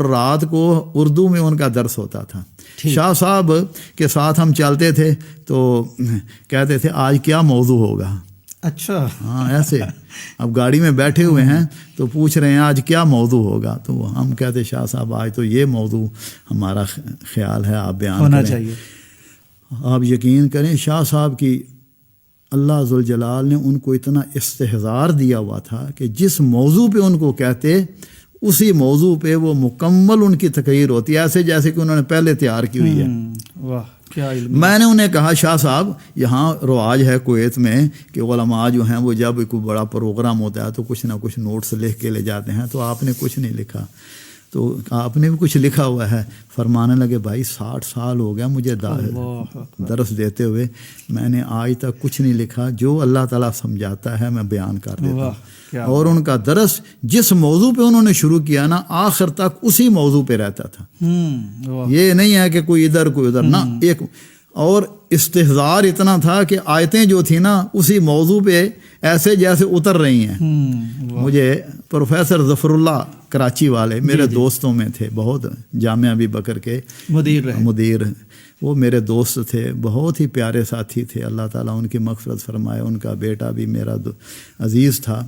رات کو اردو میں ان کا درس ہوتا تھا. شاہ صاحب کے ساتھ ہم چلتے تھے تو کہتے تھے آج کیا موضوع ہوگا. اچھا ہاں ایسے اب گاڑی میں بیٹھے ہوئے ہیں تو پوچھ رہے ہیں آج کیا موضوع ہوگا. تو ہم کہتے شاہ صاحب آج تو یہ موضوع ہمارا خیال ہے آپ بیان ہونا کریں. چاہیے. آپ یقین کریں شاہ صاحب کی اللہ ذوالجلال نے ان کو اتنا استحضار دیا ہوا تھا کہ جس موضوع پہ ان کو کہتے اسی موضوع پہ وہ مکمل ان کی تقریر ہوتی ہے ایسے جیسے کہ انہوں نے پہلے تیار کی ہوئی ہے. واہ کیا علم. میں نے انہیں کہا شاہ صاحب یہاں رواج ہے کویت میں کہ علماء جو ہیں وہ جب کوئی بڑا پروگرام ہوتا ہے تو کچھ نہ کچھ نوٹس لکھ کے لے جاتے ہیں. تو آپ نے کچھ نہیں لکھا. تو آپ نے بھی کچھ لکھا ہوا ہے. فرمانے لگے بھائی 60 سال ہو گیا مجھے درس دیتے ہوئے, میں نے آج تک کچھ نہیں لکھا. جو اللہ تعالیٰ سمجھاتا ہے میں بیان کر دیتا ہوں. اور ان کا درس جس موضوع پہ انہوں نے شروع کیا نا آخر تک اسی موضوع پہ رہتا تھا. یہ نہیں ہے کہ کوئی ادھر کوئی ادھر نہ. ایک اور استحضار اتنا تھا کہ آیتیں جو تھیں نا اسی موضوع پہ ایسے جیسے اتر رہی ہیں. مجھے پروفیسر ظفر اللہ کراچی والے میرے دوستوں میں تھے, بہت جامعہ ابی بکر کے مدیر وہ میرے دوست تھے, بہت ہی پیارے ساتھی تھے. اللہ تعالیٰ ان کی مغفرت فرمائے. ان کا بیٹا بھی میرا عزیز تھا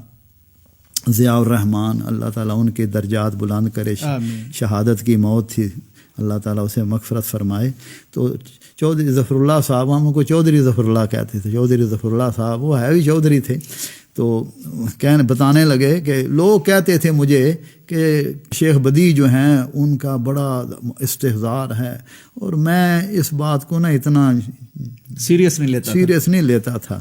ضیاء الرحمان, اللہ تعالیٰ ان کے درجات بلند کرے. شہادت کی موت تھی, اللہ تعالیٰ اسے مغفرت فرمائے. تو چودھری ظفر اللہ صاحب, ہم کو چودھری ظفر اللہ کہتے تھے. چودھری ظفر اللہ صاحب وہ ہے بھی چودھری تھے. تو بتانے لگے کہ لوگ کہتے تھے مجھے کہ شیخ بدیع جو ہیں ان کا بڑا استحضار ہے, اور میں اس بات کو نا اتنا سیریس نہیں لیتا تھا.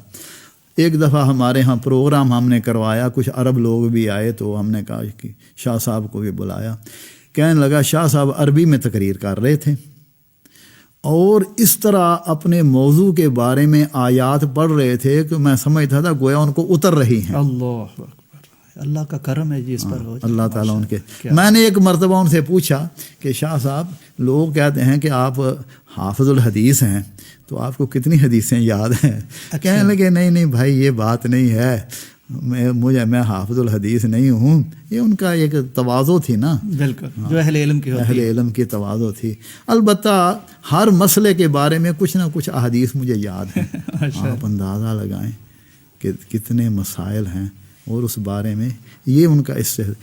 ایک دفعہ ہمارے ہاں پروگرام ہم نے کروایا, کچھ عرب لوگ بھی آئے, تو ہم نے کہا کہ شاہ صاحب کو بھی بلایا. کہنے لگا شاہ صاحب عربی میں تقریر کر رہے تھے اور اس طرح اپنے موضوع کے بارے میں آیات پڑھ رہے تھے کہ میں سمجھتا تھا گویا ان کو اتر رہی ہیں. اللہ اکبر, اللہ کا کرم ہے جی اس پر. اللہ تعالیٰ ان کے. میں نے ایک مرتبہ ان سے پوچھا کہ شاہ صاحب لوگ کہتے ہیں کہ آپ حافظ الحدیث ہیں, تو آپ کو کتنی حدیثیں یاد ہیں؟ کہنے لگے نہیں بھائی یہ بات نہیں ہے, میں حافظ الحدیث نہیں ہوں. یہ ان کا ایک تواضع تھی نا. بالکل جو اہل علم کی تواضع تھی. البتہ ہر مسئلے کے بارے میں کچھ نہ کچھ احادیث مجھے یاد ہیں. آپ اندازہ لگائیں کہ کتنے مسائل ہیں اور اس بارے میں یہ ان کا